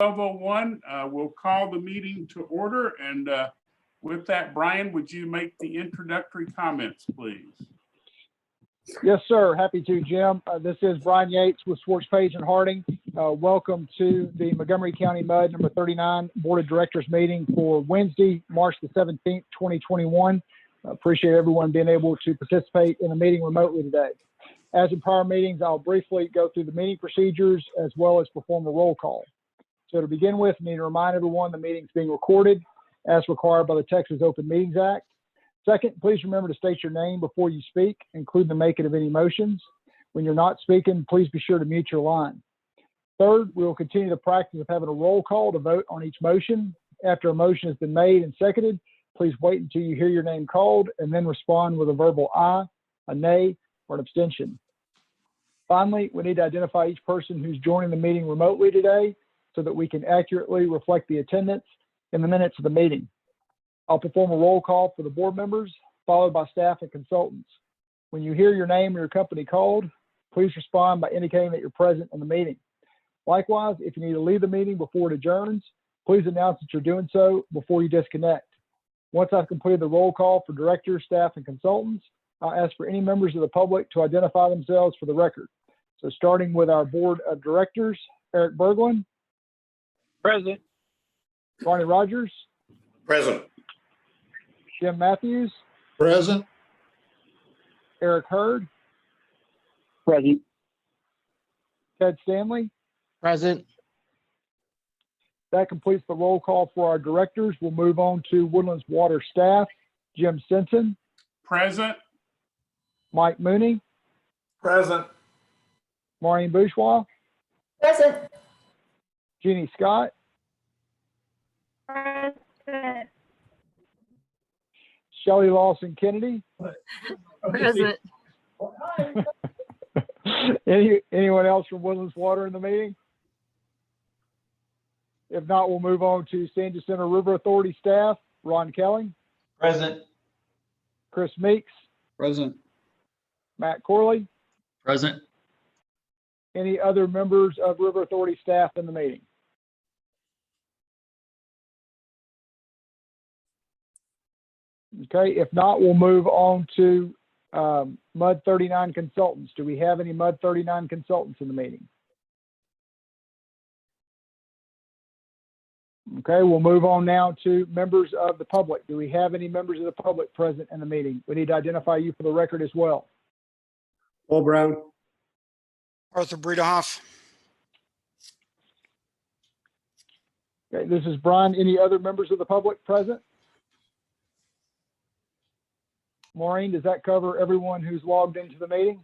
12:01. We'll call the meeting to order. And with that, Brian, would you make the introductory comments, please? Yes, sir. Happy to, Jim. This is Brian Yates with Swartz, Page, and Harding. Welcome to the Montgomery County MUD number 39 Board of Directors meeting for Wednesday, March the 17th, 2021. Appreciate everyone being able to participate in the meeting remotely today. As in prior meetings, I'll briefly go through the meeting procedures as well as perform a roll call. So to begin with, I need to remind everyone the meeting is being recorded as required by the Texas Open Meetings Act. Second, please remember to state your name before you speak, including the making of any motions. When you're not speaking, please be sure to mute your line. Third, we will continue the practice of having a roll call to vote on each motion. After a motion has been made and seconded, please wait until you hear your name called and then respond with a verbal aye, a nay, or an abstention. Finally, we need to identify each person who's joining the meeting remotely today so that we can accurately reflect the attendance in the minutes of the meeting. I'll perform a roll call for the board members, followed by staff and consultants. When you hear your name or your company called, please respond by indicating that you're present in the meeting. Likewise, if you need to leave the meeting before it adjourns, please announce that you're doing so before you disconnect. Once I've completed the roll call for directors, staff, and consultants, I'll ask for any members of the public to identify themselves for the record. So starting with our board of directors, Eric Berglund. Present. Ronnie Rogers. Present. Jim Matthews. Present. Eric Hurd. Present. Ted Stanley. Present. That completes the roll call for our directors. We'll move on to Woodlands Water staff. Jim Simpson. Present. Mike Mooney. Present. Maureen Bourgeois. Present. Jeannie Scott. Present. Shelley Lawson Kennedy. Present. Anyone else from Woodlands Water in the meeting? If not, we'll move on to San Jacinto River Authority staff. Ron Kelly. Present. Chris Meeks. Present. Matt Corley. Present. Any other members of River Authority staff in the meeting? Okay, if not, we'll move on to MUD 39 consultants. Do we have any MUD 39 consultants in the meeting? Okay, we'll move on now to members of the public. Do we have any members of the public present in the meeting? We need to identify you for the record as well. Paul Brown. Arthur Breedehoff. Okay, this is Brian. Any other members of the public present? Maureen, does that cover everyone who's logged into the meeting?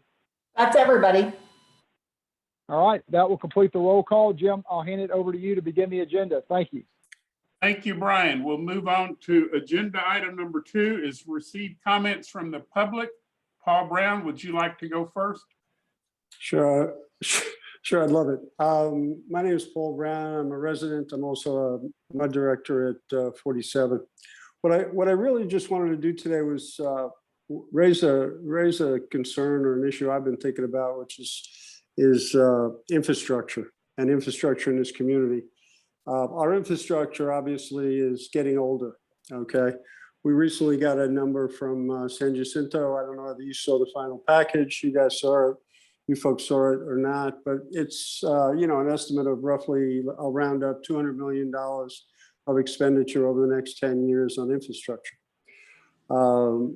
That's everybody. All right, that will complete the roll call. Jim, I'll hand it over to you to begin the agenda. Thank you. Thank you, Brian. We'll move on to agenda item number 2 is receive comments from the public. Paul Brown, would you like to go first? Sure, I'd love it. My name is Paul Brown. I'm a resident. I'm also a MUD director at 47. What I really just wanted to do today was raise a concern or an issue I've been thinking about, which is infrastructure and infrastructure in this community. Our infrastructure obviously is getting older. Okay, we recently got a number from San Jacinto. I don't know whether you saw the final package. You guys saw it. You folks saw it or not, but it's an estimate of roughly, I'll round up, $200 million of expenditure over the next 10 years on infrastructure. The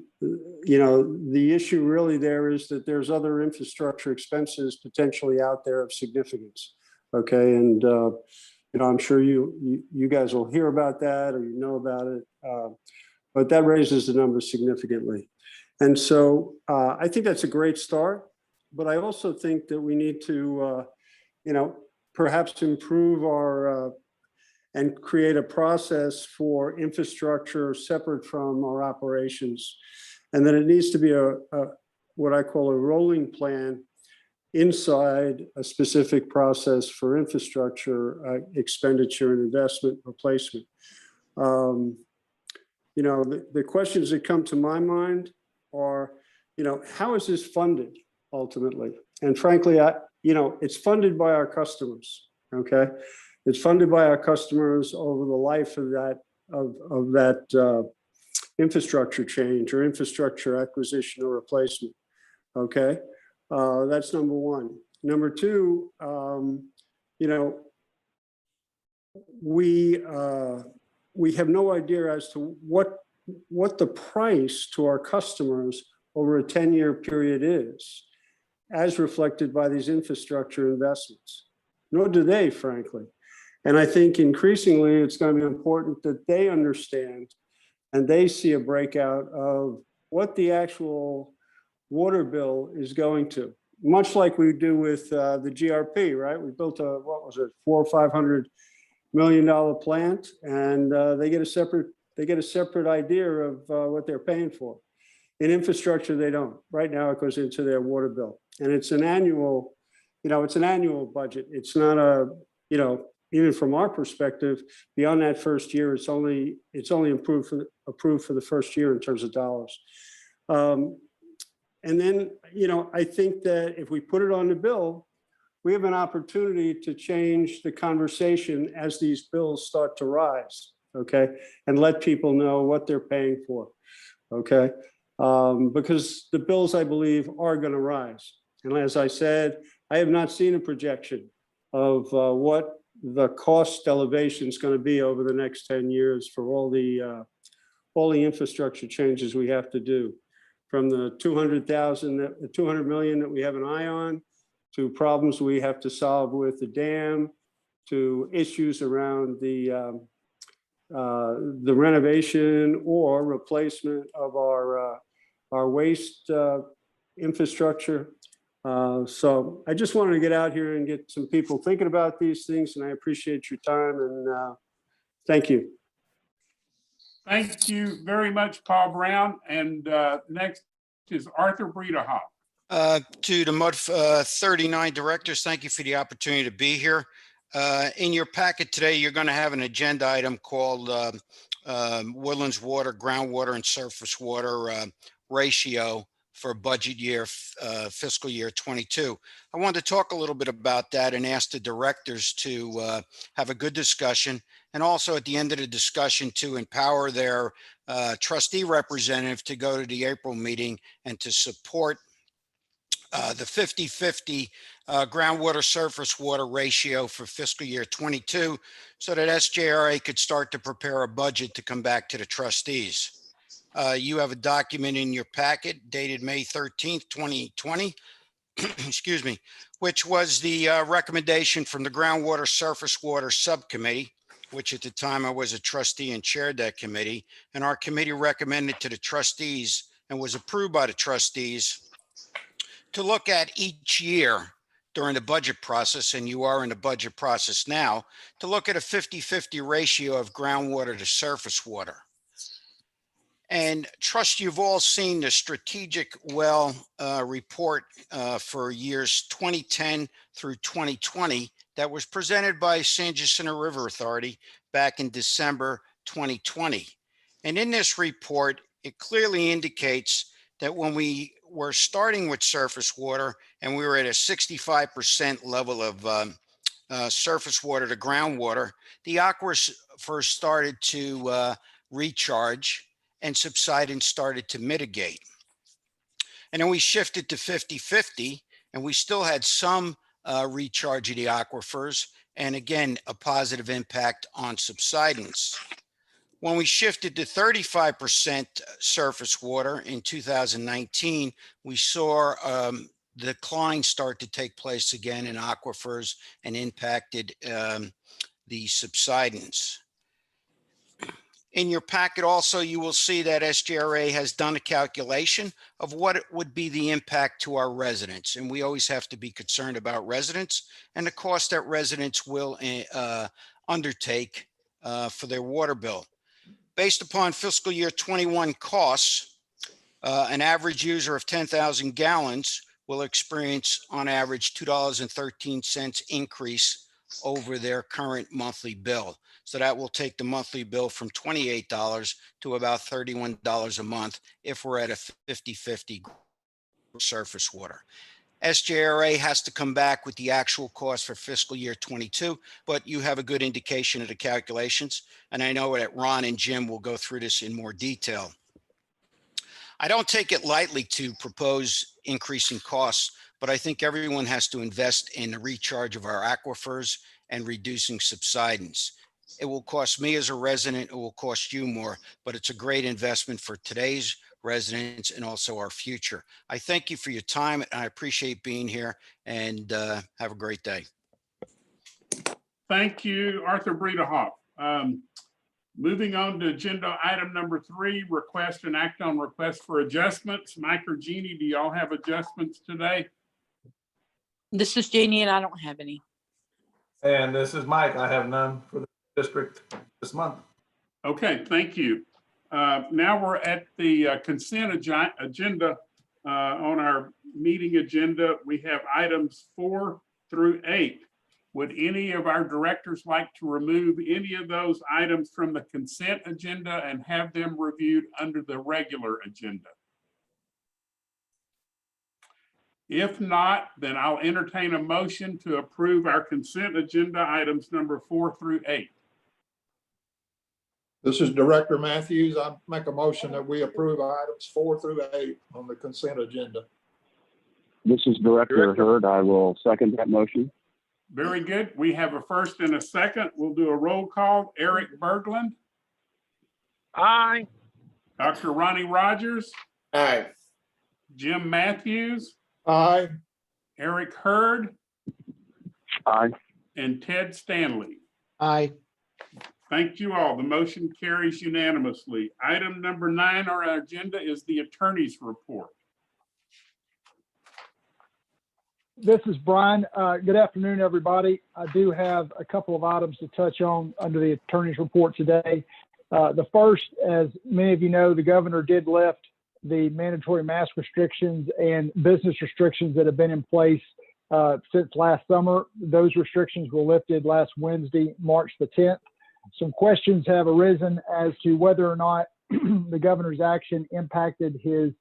issue really there is that there's other infrastructure expenses potentially out there of significance. Okay, and I'm sure you guys will hear about that or you know about it, but that raises the number significantly. And so I think that's a great start. But I also think that we need to, perhaps improve our and create a process for infrastructure separate from our operations. And then it needs to be what I call a rolling plan inside a specific process for infrastructure expenditure and investment replacement. The questions that come to my mind are, how is this funded? Ultimately. And frankly, it's funded by our customers. Okay. It's funded by our customers over the life of that infrastructure change or infrastructure acquisition or replacement. Okay, that's number one. Number two, we have no idea as to what the price to our customers over a 10-year period is, as reflected by these infrastructure investments. Nor do they, frankly. And I think increasingly it's going to be important that they understand and they see a breakout of what the actual water bill is going to. Much like we do with the GRP, right? We built a, what was it, $400 or $500 million plant, and they get a separate idea of what they're paying for. In infrastructure, they don't. Right now, it goes into their water bill, and it's an annual, it's an annual budget. It's not a, even from our perspective, beyond that first year, it's only approved for the first year in terms of dollars. And then, I think that if we put it on the bill, we have an opportunity to change the conversation as these bills start to rise, okay? And let people know what they're paying for, okay? Because the bills, I believe, are going to rise. And as I said, I have not seen a projection of what the cost elevation is going to be over the next 10 years for all the infrastructure changes we have to do, from the 200 million that we have an eye on, to problems we have to solve with the dam, to issues around the renovation or replacement of our waste infrastructure. So I just wanted to get out here and get some people thinking about these things, and I appreciate your time, and thank you. Thank you very much, Paul Brown. And next is Arthur Breedehoff. To the MUD 39 directors, thank you for the opportunity to be here. In your packet today, you're going to have an agenda item called Woodlands Water, Groundwater, and Surface Water ratio for budget year fiscal year 22. I wanted to talk a little bit about that and ask the directors to have a good discussion, and also at the end of the discussion to empower their trustee representative to go to the April meeting and to support the 50-50 groundwater surface water ratio for fiscal year 22, so that SJRA could start to prepare a budget to come back to the trustees. You have a document in your packet dated May 13th, 2020, excuse me, which was the recommendation from the Groundwater Surface Water Subcommittee, which at the time I was a trustee and chaired that committee. And our committee recommended to the trustees and was approved by the trustees to look at each year during the budget process, and you are in the budget process now, to look at a 50-50 ratio of groundwater to surface water. And trust you've all seen the strategic well report for years 2010 through 2020 that was presented by San Jacinto River Authority back in December 2020. And in this report, it clearly indicates that when we were starting with surface water and we were at a 65% level of surface water to groundwater, the aquifers started to recharge and subside and started to mitigate. And then we shifted to 50-50, and we still had some recharge of the aquifers, and again, a positive impact on subsidence. When we shifted to 35% surface water in 2019, we saw the decline start to take place again in aquifers and impacted the subsidence. In your packet also, you will see that SJRA has done a calculation of what it would be the impact to our residents. And we always have to be concerned about residents and the cost that residents will undertake for their water bill. Based upon fiscal year 21 costs, an average user of 10,000 gallons will experience on average $2.13 increase over their current monthly bill. So that will take the monthly bill from $28 to about $31 a month if we're at a 50-50 surface water. SJRA has to come back with the actual cost for fiscal year 22, but you have a good indication of the calculations. And I know that Ron and Jim will go through this in more detail. I don't take it lightly to propose increasing costs, but I think everyone has to invest in the recharge of our aquifers and reducing subsidence. It will cost me as a resident, it will cost you more, but it's a great investment for today's residents and also our future. I thank you for your time and I appreciate being here, and have a great day. Thank you, Arthur Bredehoff. Moving on to agenda item number 3, request and act on request for adjustments. Mike or Jeannie, do y'all have adjustments today? This is Jeannie and I don't have any. And this is Mike. I have none for the district this month. Okay, thank you. Now we're at the consent agenda. On our meeting agenda, we have items 4 through 8. Would any of our directors like to remove any of those items from the consent agenda and have them reviewed under the regular agenda? If not, then I'll entertain a motion to approve our consent agenda items number 4 through 8. This is Director Matthews. I make a motion that we approve items 4 through 8 on the consent agenda. This is Director Hurd. I will second that motion. Very good. We have a first and a second. We'll do a roll call. Eric Berglund. Aye. Dr. Ronnie Rogers. Aye. Jim Matthews. Aye. Eric Hurd. Aye. And Ted Stanley. Aye. Thank you all. The motion carries unanimously. Item number 9 on our agenda is the attorney's report. This is Brian. Good afternoon, everybody. I do have a couple of items to touch on under the attorney's report today. The first, as many of you know, the governor did lift the mandatory mask restrictions and business restrictions that have been in place since last summer. Those restrictions were lifted last Wednesday, March the 10th. Some questions have arisen as to whether or not the governor's action impacted his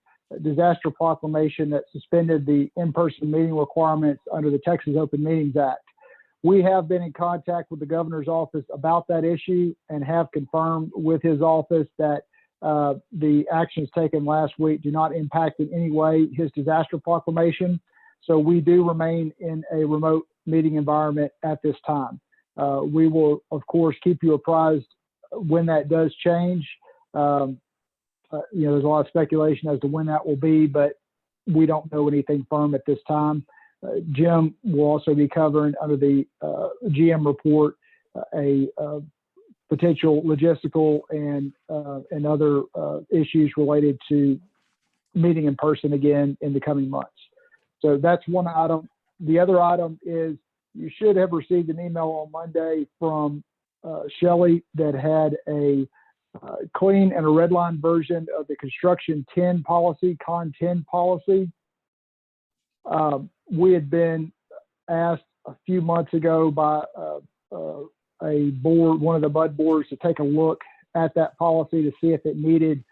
disaster proclamation that suspended the in-person meeting requirements under the Texas Open Meetings Act. We have been in contact with the governor's office about that issue and have confirmed with his office that the actions taken last week do not impact in any way his disaster proclamation. So we do remain in a remote meeting environment at this time. We will, of course, keep you apprised when that does change. There's a lot of speculation as to when that will be, but we don't know anything firm at this time. Jim will also be covering under the GM report a potential logistical and other issues related to meeting in person again in the coming months. So that's one item. The other item is you should have received an email on Monday from Shelley that had a clean and a red line version of the construction 10 policy, Con 10 policy. We had been asked a few months ago by a board, one of the BUD boards, to take a look at that policy to see if it needed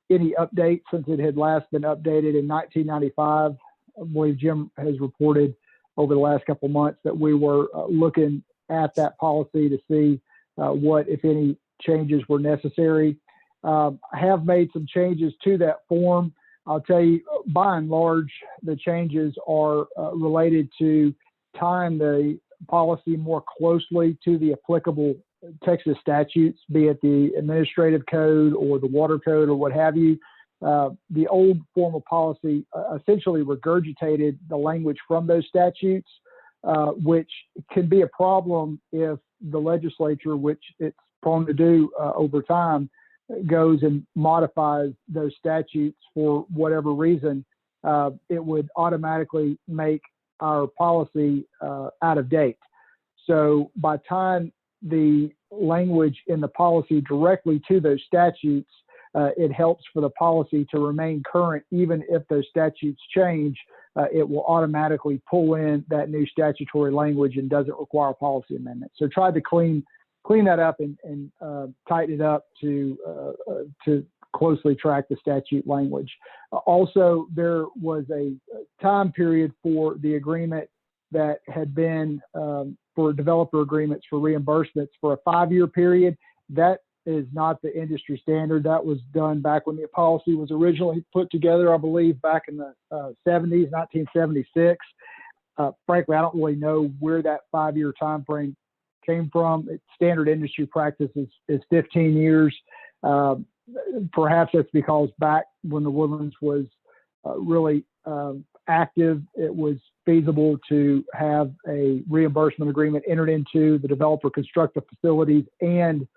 any update since it had last been updated in 1995. I believe Jim has reported over the last couple of months that we were looking at that policy to see what, if any, changes were necessary. I have made some changes to that form. I'll tell you, by and large, the changes are related to tying the policy more closely to the applicable Texas statutes, be it the administrative code or the water code or what have you. The old form of policy essentially regurgitated the language from those statutes, which can be a problem if the legislature, which it's prone to do over time, goes and modifies those statutes for whatever reason. It would automatically make our policy out of date. So by tying the language in the policy directly to those statutes, it helps for the policy to remain current. Even if those statutes change, it will automatically pull in that new statutory language and doesn't require a policy amendment. So tried to clean that up and tighten it up to closely track the statute language. Also, there was a time period for the agreement that had been for developer agreements for reimbursements for a 5-year period. That is not the industry standard. That was done back when the policy was originally put together, I believe, back in the 70s, 1976. Frankly, I don't really know where that 5-year time frame came from. Standard industry practice is 15 years. Perhaps that's because back when the Woodlands was really active, it was feasible to have a reimbursement agreement entered into, the developer construct the facilities and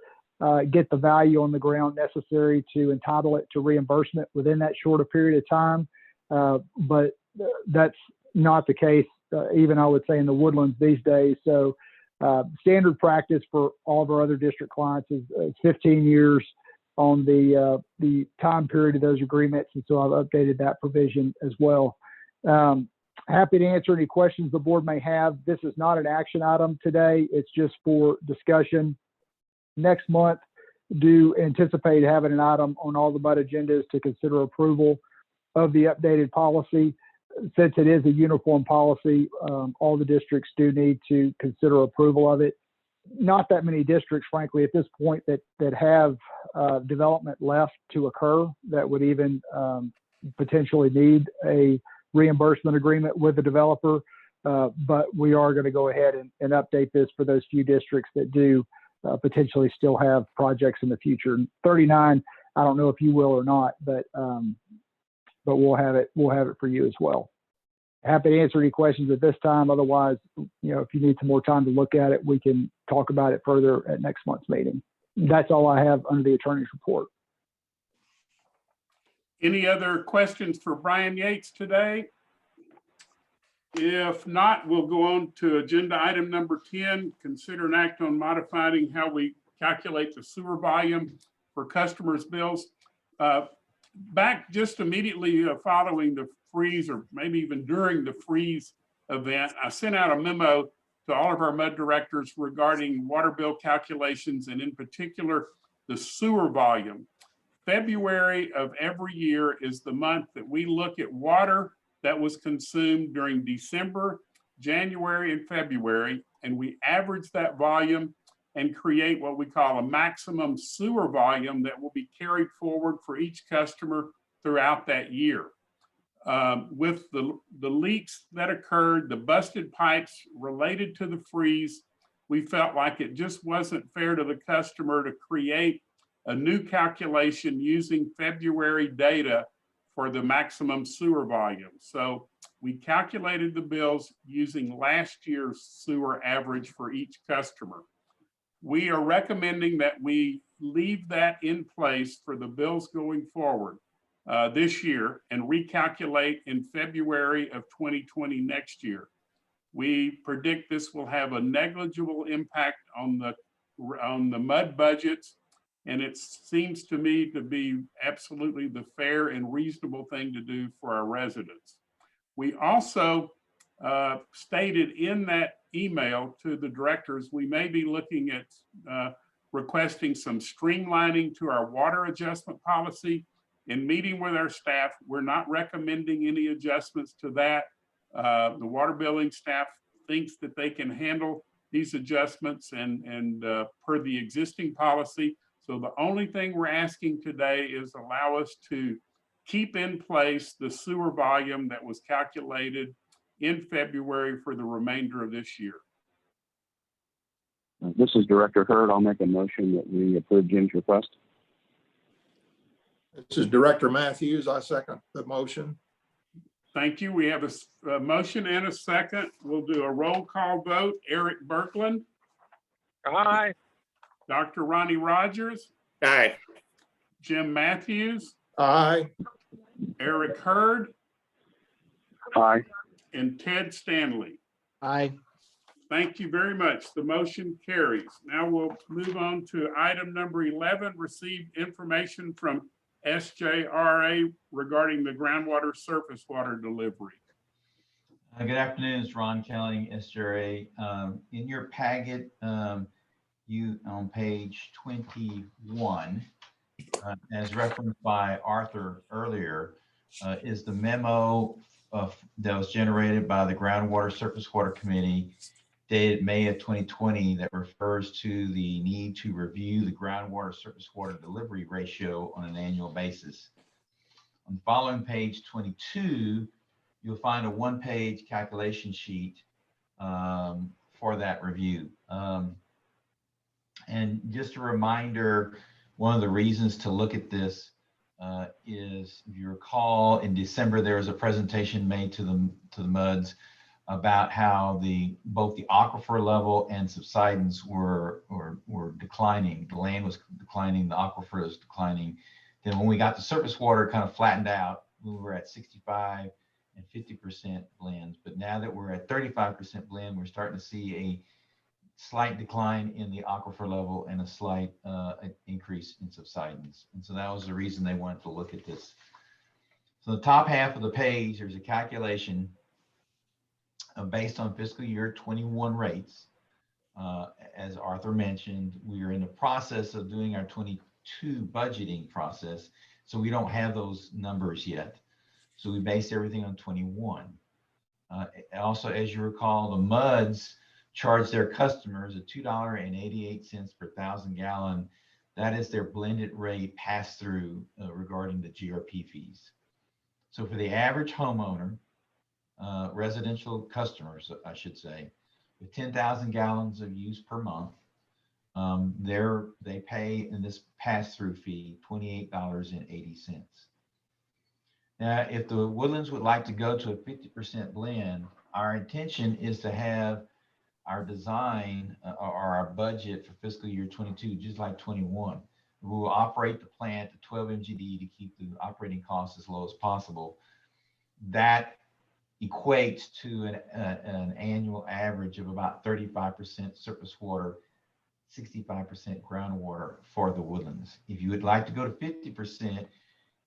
get the value on the ground necessary to entitle it to reimbursement within that shorter period of time. But that's not the case, even I would say in the Woodlands these days. So standard practice for all of our other district clients is 15 years on the time period of those agreements. And so I've updated that provision as well. Happy to answer any questions the board may have. This is not an action item today. It's just for discussion. Next month, do anticipate having an item on all the MUD agendas to consider approval of the updated policy. Since it is a uniform policy, all the districts do need to consider approval of it. Not that many districts, frankly, at this point that have development left to occur that would even potentially need a reimbursement agreement with the developer. But we are going to go ahead and update this for those few districts that do potentially still have projects in the future. 39, I don't know if you will or not, but we'll have it for you as well. Happy to answer any questions at this time. Otherwise, if you need some more time to look at it, we can talk about it further at next month's meeting. That's all I have under the attorney's report. Any other questions for Brian Yates today? If not, we'll go on to agenda item number 10, consider an act on modifying how we calculate the sewer volume for customers' bills. Back just immediately following the freeze, or maybe even during the freeze event, I sent out a memo to all of our MUD directors regarding water bill calculations, and in particular, the sewer volume. February of every year is the month that we look at water that was consumed during December, January, and February, and we average that volume and create what we call a maximum sewer volume that will be carried forward for each customer throughout that year. With the leaks that occurred, the busted pipes related to the freeze, we felt like it just wasn't fair to the customer to create a new calculation using February data for the maximum sewer volume. So we calculated the bills using last year's sewer average for each customer. We are recommending that we leave that in place for the bills going forward this year and recalculate in February of 2020 next year. We predict this will have a negligible impact on the MUD budgets, and it seems to me to be absolutely the fair and reasonable thing to do for our residents. We also stated in that email to the directors, we may be looking at requesting some streamlining to our water adjustment policy. In meeting with our staff, we're not recommending any adjustments to that. The water billing staff thinks that they can handle these adjustments and per the existing policy. So the only thing we're asking today is allow us to keep in place the sewer volume that was calculated in February for the remainder of this year. This is Director Hurd. I'll make a motion that we approve Jim's request. This is Director Matthews. I second the motion. Thank you. We have a motion and a second. We'll do a roll call vote. Eric Berkland. Aye. Dr. Ronnie Rogers. Aye. Jim Matthews. Aye. Eric Hurd. Aye. And Ted Stanley. Aye. Thank you very much. The motion carries. Now we'll move on to item number 11, receive information from SJRA regarding the groundwater surface water delivery. Good afternoon, it's Ron Kelly, SJRA. In your packet, you on page 21, as referenced by Arthur earlier, is the memo that was generated by the Groundwater Surface Water Committee dated May of 2020 that refers to the need to review the groundwater surface water delivery ratio on an annual basis. On the following page 22, you'll find a one-page calculation sheet for that review. And just a reminder, one of the reasons to look at this is, if you recall, in December there was a presentation made to the MUDs about how both the aquifer level and subsidence were declining. The land was declining, the aquifer was declining. Then when we got the surface water kind of flattened out, we were at 65 and 50% blends. But now that we're at 35% blend, we're starting to see a slight decline in the aquifer level and a slight increase in subsidence. And so that was the reason they wanted to look at this. So the top half of the page, there's a calculation based on fiscal year 21 rates. As Arthur mentioned, we are in the process of doing our 22 budgeting process. So we don't have those numbers yet. So we base everything on 21. Also, as you recall, the MUDs charge their customers a $2.88 per 1,000 gallon. That is their blended rate pass through regarding the GRP fees. So for the average homeowner, residential customers, I should say, with 10,000 gallons of use per month, they pay in this pass-through fee $28.80. Now, if the Woodlands would like to go to a 50% blend, our intention is to have our design or our budget for fiscal year 22, just like 21. We will operate the plant at 12 MGD to keep the operating costs as low as possible. That equates to an annual average of about 35% surface water, 65% groundwater for the Woodlands. If you would like to go to 50%,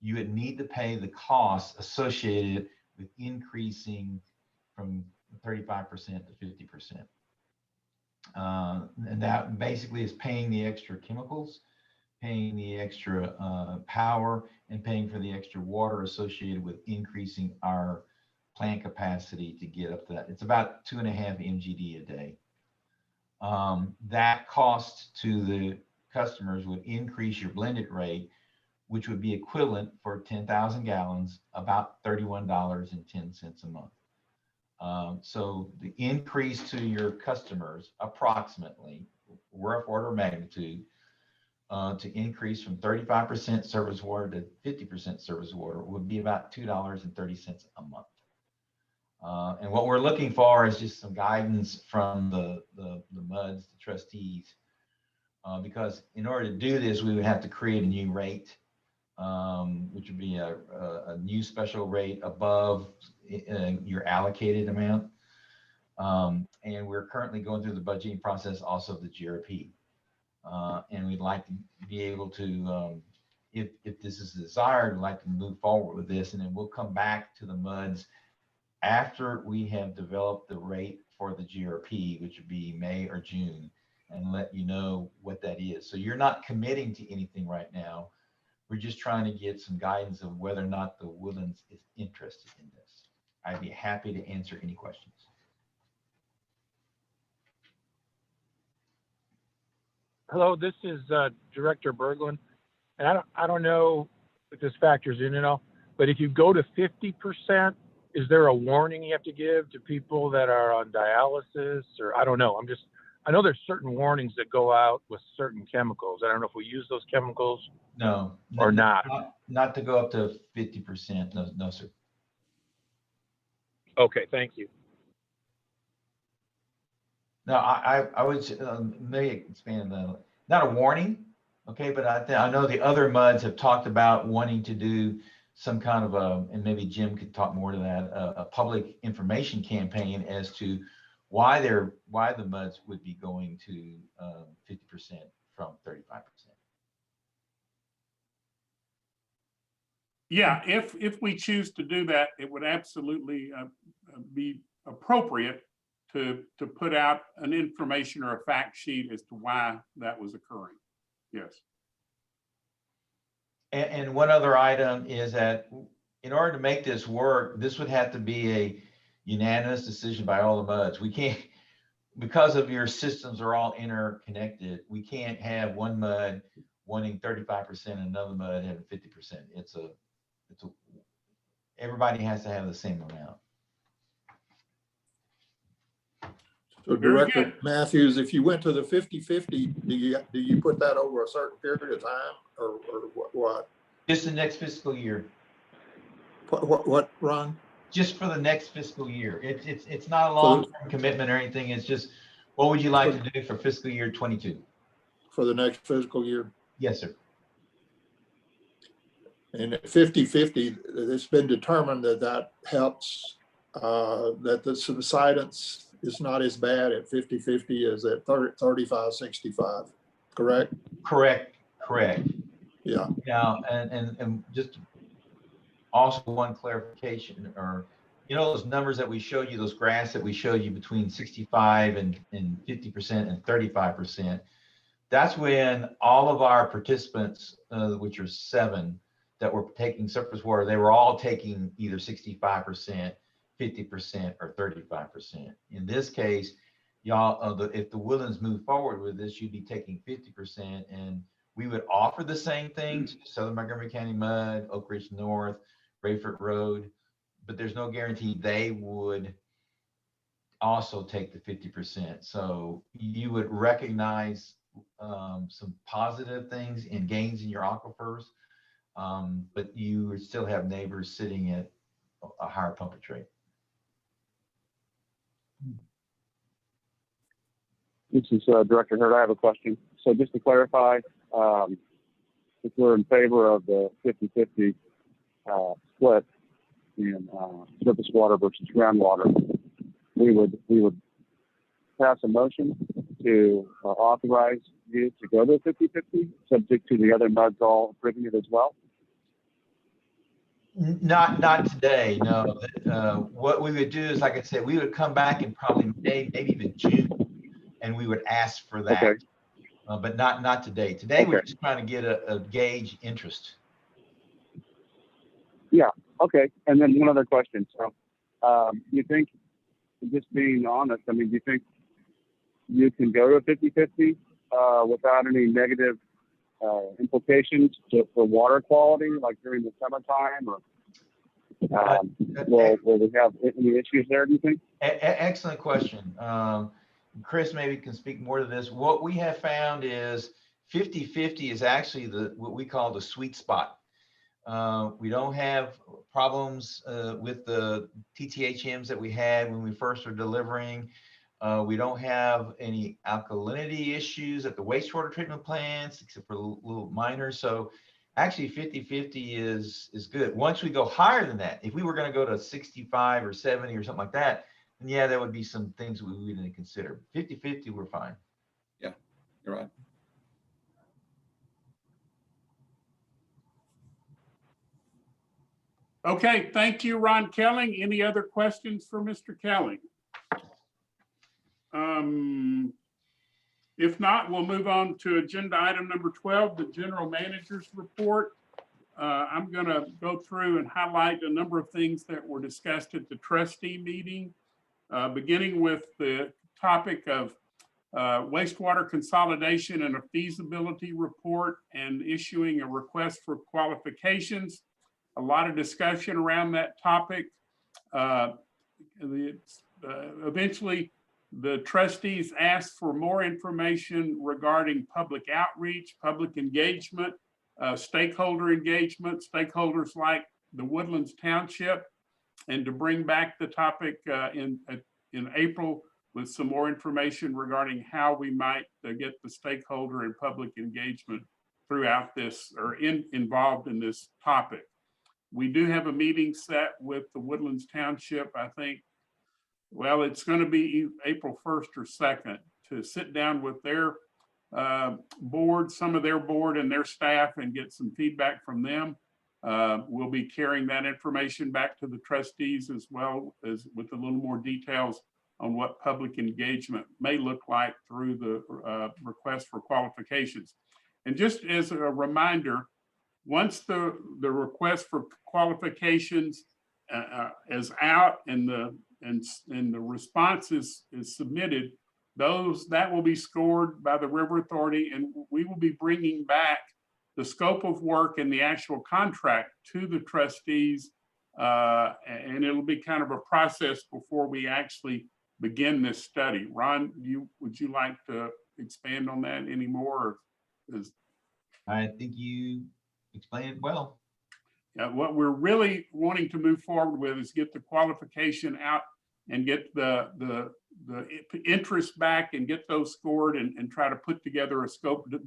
you would need to pay the costs associated with increasing from 35% to 50%. And that basically is paying the extra chemicals, paying the extra power, and paying for the extra water associated with increasing our plant capacity to get up to that. It's about 2.5 MGD a day. That cost to the customers would increase your blended rate, which would be equivalent for 10,000 gallons, about $31.10 a month. So the increase to your customers, approximately, rough order of magnitude, to increase from 35% service water to 50% service water would be about $2.30 a month. And what we're looking for is just some guidance from the MUDs, the trustees, because in order to do this, we would have to create a new rate, which would be a new special rate above your allocated amount. And we're currently going through the budgeting process, also the GRP. And we'd like to be able to, if this is desired, we'd like to move forward with this, and then we'll come back to the MUDs after we have developed the rate for the GRP, which would be May or June, and let you know what that is. So you're not committing to anything right now. We're just trying to get some guidance of whether or not the Woodlands is interested in this. I'd be happy to answer any questions. Hello, this is Director Berglund, and I don't know if this factors in at all, but if you go to 50%, is there a warning you have to give to people that are on dialysis, or I don't know? I know there's certain warnings that go out with certain chemicals. I don't know if we use those chemicals. No, or not. Not to go up to 50%. No, sir. Okay, thank you. No, I would maybe expand that. Not a warning, okay, but I know the other MUDs have talked about wanting to do some kind of and maybe Jim could talk more to that, a public information campaign as to why the MUDs would be going to 50% from 35%. Yeah, if we choose to do that, it would absolutely be appropriate to put out an information or a fact sheet as to why that was occurring. Yes. And one other item is that in order to make this work, this would have to be a unanimous decision by all the MUDs. We can't, because of your systems are all interconnected, we can't have one MUD wanting 35% and another MUD having 50%. Everybody has to have the same amount. So Very Director good. Matthews, if you went to the 50-50, do you put that over a certain period of time or what? Just the next fiscal year. What, Ron? Just for the next fiscal year. It's not a long-term commitment or anything. It's just, what would you like to do for fiscal year 22? For the next fiscal year? Yes, sir. And at 50-50, it's been determined that helps, that the subsidence is not as bad at 50-50 as at 35-65, correct? Correct. Yeah. Now, and just also one clarification, or, you know, those numbers that we showed you, those graphs that we showed you between 65 and 50% and 35%, that's when all of our participants, which are 7, that were taking surface water, they were all taking either 65%, 50%, or 35%. In this case, y'all, if the Woodlands move forward with this, you'd be taking 50%, and we would offer the same thing to Southern Montgomery County MUD, Oak Ridge North, Rayford Road, but there's no guarantee they would also take the 50%. So you would recognize some positive things and gains in your aquifers, but you would still have neighbors sitting at a higher pumpage rate. This is Director Hurd. I have a question. So just to clarify, if we're in favor of the 50-50 split in surface water versus groundwater, we would pass a motion to authorize you to go to 50-50, subject to the other MUDs all approving it as well? Not today, no. What we would do is, like I said, we would come back in probably May, maybe even June, and we would ask for that. Okay. But not today. Today, Okay. we're just trying to get a gauge interest. Yeah. Okay. And then one other question. So, you think, just being honest, I mean, do you think you can go to 50-50 without any negative implications for water quality, like during the summertime, or will we have any issues there, do you think? Excellent question. Chris maybe can speak more to this. What we have found is 50-50 is actually what we call the sweet spot. We don't have problems with the TTHMs that we had when we first were delivering. We don't have any alkalinity issues at the wastewater treatment plants, except for little minor. So actually 50-50 is good. Once we go higher than that, if we were going to go to 65 or 70 or something like that, then yeah, there would be some things we would need to consider. 50-50, we're fine. Yeah, you're right. Okay, thank you, Ron Kelling. Any other questions for Mr. Kelling? If not, we'll move on to agenda item number 12, the general manager's report. I'm going to go through and highlight a number of things that were discussed at the trustee meeting, beginning with the topic of wastewater consolidation and a feasibility report and issuing a request for qualifications. A lot of discussion around that topic. Eventually, the trustees asked for more information regarding public outreach, public engagement, stakeholder engagement, stakeholders like the Woodlands Township, and to bring back the topic in April with some more information regarding how we might get the stakeholder and public engagement throughout this, or involved in this topic. We do have a meeting set with the Woodlands Township, I think. Well, it's going to be April 1st or 2nd to sit down with their board, some of their board and their staff, and get some feedback from them. We'll be carrying that information back to the trustees, as well as with a little more details on what public engagement may look like through the request for qualifications. And just as a reminder, Once the request for qualifications is out and the response is submitted, that will be scored by the River Authority, and we will be bringing back the scope of work and the actual contract to the trustees. And it'll be kind of a process before we actually begin this study. Ron, would you like to expand on that anymore? I think you explained it well. What we're really wanting to move forward with is get the qualification out and get the interest back and get those scored and try to put together a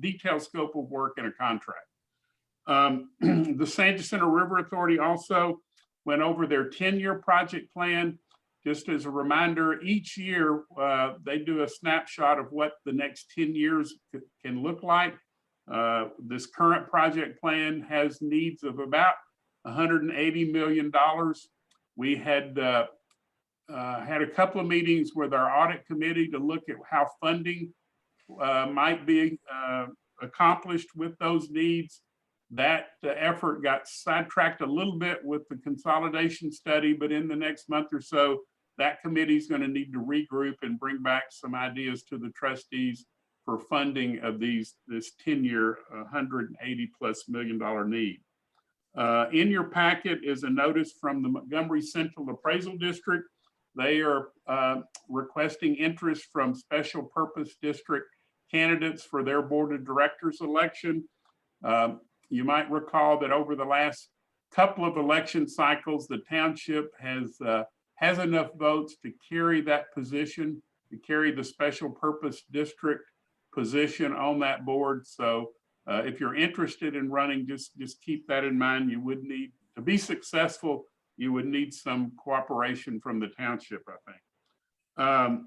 detailed scope of work and a contract. The San Jacinto River Authority also went over their 10-year project plan. Just as a reminder, each year they do a snapshot of what the next 10 years can look like. This current project plan has needs of about $180 million. We had had a couple of meetings with our audit committee to look at how funding might be accomplished with those needs. That effort got sidetracked a little bit with the consolidation study, but in the next month or so, that committee is going to need to regroup and bring back some ideas to the trustees for funding of this 10-year, $180+ million need. In your packet is a notice from the Montgomery Central Appraisal District. They are requesting interest from special purpose district candidates for their board of directors election. You might recall that over the last couple of election cycles, the township has enough votes to carry that position, to carry the special purpose district position on that board. So if you're interested in running, just keep that in mind. You would need, to be successful, you would need some cooperation from the township, I think.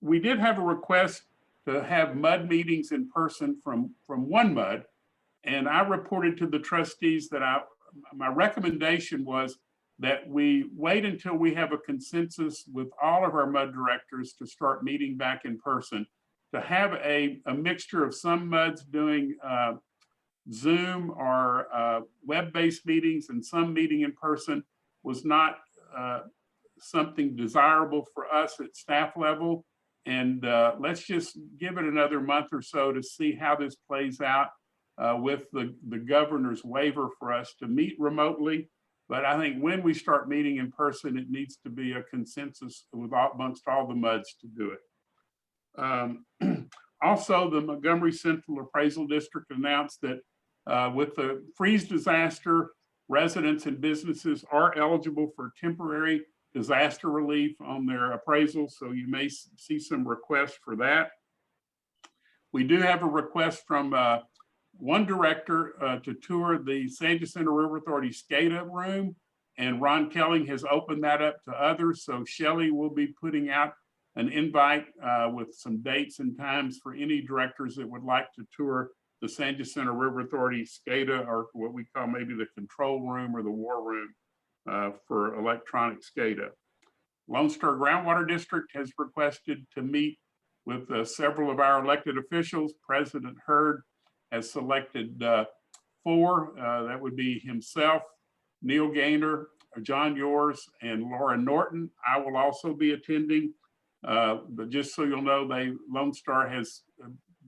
We did have a request to have MUD meetings in person from One MUD. And I reported to the trustees that my recommendation was that we wait until we have a consensus with all of our MUD directors to start meeting back in person. To have a mixture of some MUDs doing Zoom or web-based meetings and some meeting in person was not something desirable for us at staff level. And let's just give it another month or so to see how this plays out with the governor's waiver for us to meet remotely. But I think when we start meeting in person, it needs to be a consensus amongst all the MUDs to do it. Also, the Montgomery Central Appraisal District announced that with the freeze disaster, residents and businesses are eligible for temporary disaster relief on their appraisal. So you may see some requests for that. We do have a request from one director to tour the San Jacinto River Authority SCADA room, and Ron Kelly has opened that up to others. So Shelley will be putting out an invite with some dates and times for any directors that would like to tour the San Jacinto River Authority SCADA, or what we call maybe the control room or the war room for electronic SCADA. Lone Star Groundwater District has requested to meet with several of our elected officials. President Hurd has selected 4. That would be himself, Neil Gaynor, John Yours, and Laura Norton. I will also be attending, but just so you'll know, Lone Star has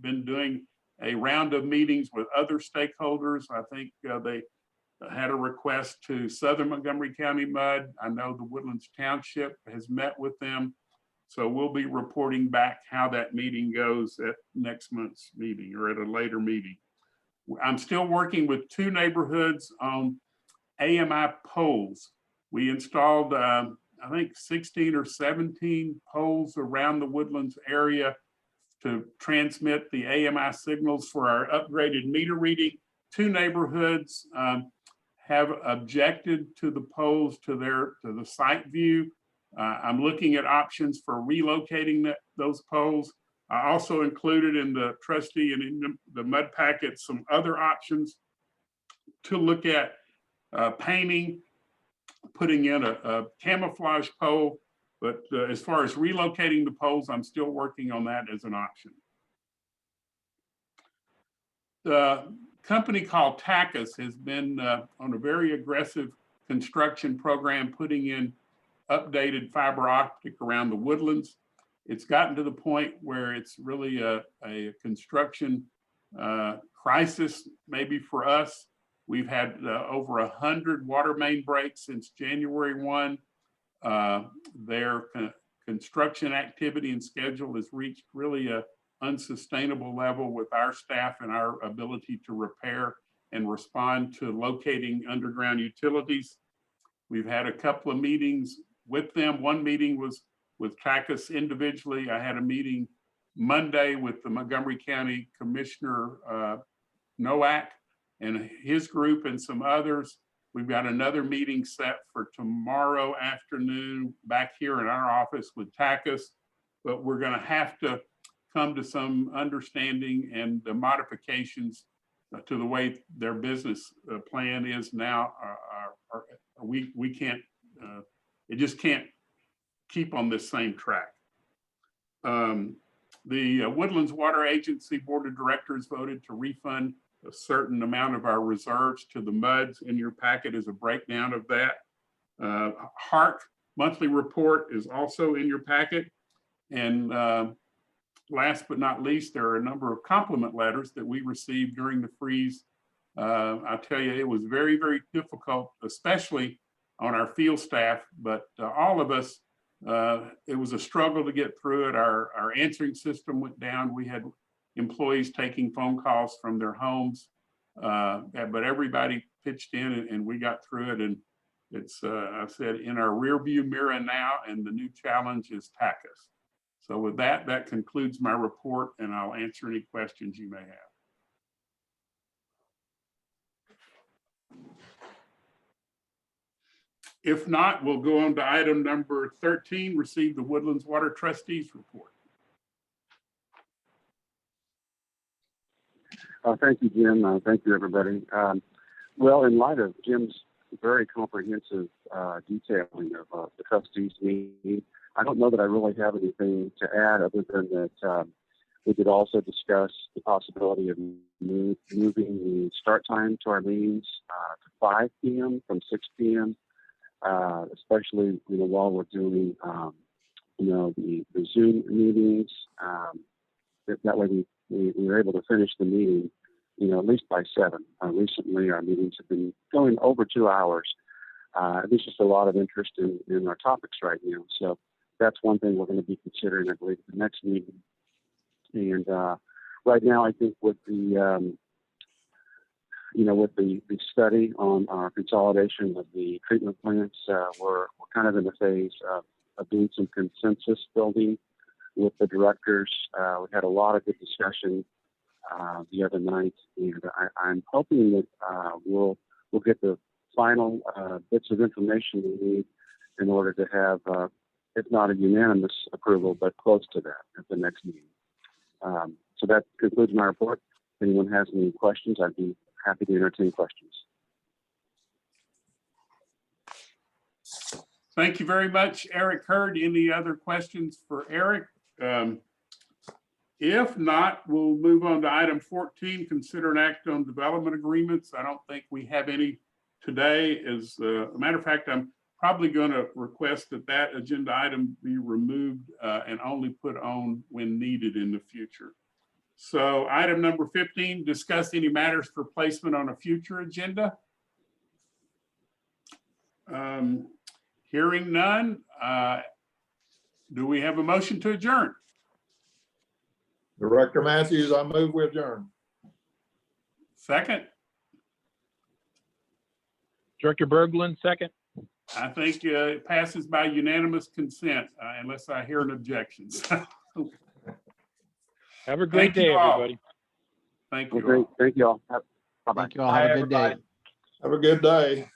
been doing a round of meetings with other stakeholders. I think they had a request to Southern Montgomery County MUD. I know the Woodlands Township has met with them. So we'll be reporting back how that meeting goes at next month's meeting or at a later meeting. I'm still working with 2 neighborhoods on AMI poles. We installed, I think 16 or 17 poles around the Woodlands area to transmit the AMI signals for our upgraded meter reading. 2 neighborhoods have objected to the poles to the site view. I'm looking at options for relocating those poles. I also included in the trustee and in the MUD packet some other options to look at painting, putting in a camouflage pole. But as far as relocating the poles, I'm still working on that as an option. company called Tacus has been on a very aggressive construction program, putting in updated fiber optic around the woodlands. It's gotten to the point where it's really a construction crisis, maybe for us. We've had over 100 water main breaks since January 1. Their construction activity and schedule has reached really a unsustainable level with our staff and our ability to repair and respond to locating underground utilities. We've had a couple of meetings with them. One meeting was with Tacus individually. I had a meeting Monday with the Montgomery County Commissioner Nowak and his group and some others. We've got another meeting set for tomorrow afternoon back here in our office with Tacus, but we're going to have to come to some understanding and the modifications to the way their business plan is now. We can't, it just can't keep on this same track. The Woodlands Water Agency Board of Directors voted to refund a certain amount of our reserves to the MUDs. In your packet is a breakdown of that. HARC monthly report is also in your packet. And last but not least, there are a number of compliment letters that we received during the freeze. I'll tell you, it was very, very difficult, especially on our field staff, but all of us, it was a struggle to get through it. Our answering system went down. We had employees taking phone calls from their homes, but everybody pitched in and we got through it. And it's, I said, in our rear view mirror now, and the new challenge is Tacus. So with that, that concludes my report, and I'll answer any questions you may have. If not, we'll go on to item number 13, receive the Woodlands Water Trustees report. Thank you, Jim. Thank you, everybody. Well, in light of Jim's very comprehensive detailing of the trustees meeting, I don't know that I really have anything to add other than that we did also discuss the possibility of moving the start time to our meetings to 5 p.m. from 6 p.m., especially while we're doing the Zoom meetings. That way we were able to finish the meeting, at least by 7. Recently, our meetings have been going over 2 hours. There's just a lot of interest in our topics right now. So that's one thing we're going to be considering, I believe, at the next meeting. And right now, I think with the with the study on our consolidation of the treatment plants, we're kind of in the phase of doing some consensus building with the directors. We had a lot of good discussion the other night, and I'm hoping that we'll get the final bits of information we need in order to have, if not a unanimous approval, but close to that at the next meeting. So that concludes my report. If anyone has any questions, I'd be happy to entertain questions. Thank you very much, Eric Hurd. Any other questions for Eric? If not, we'll move on to item 14, consider an act on development agreements. I don't think we have any today. As a matter of fact, I'm probably going to request that agenda item be removed and only put on when needed in the future. So item number 15, discuss any matters for placement on a future agenda. Hearing none, do we have a motion to adjourn? Director Matthews, I move we adjourn. Second? Director Berglund, second. I think it passes by unanimous consent unless I hear an objection. Have a great day, everybody. Thank you. Great. Thank you all. Bye-bye. Thank you all. Have a good day. Have a good day.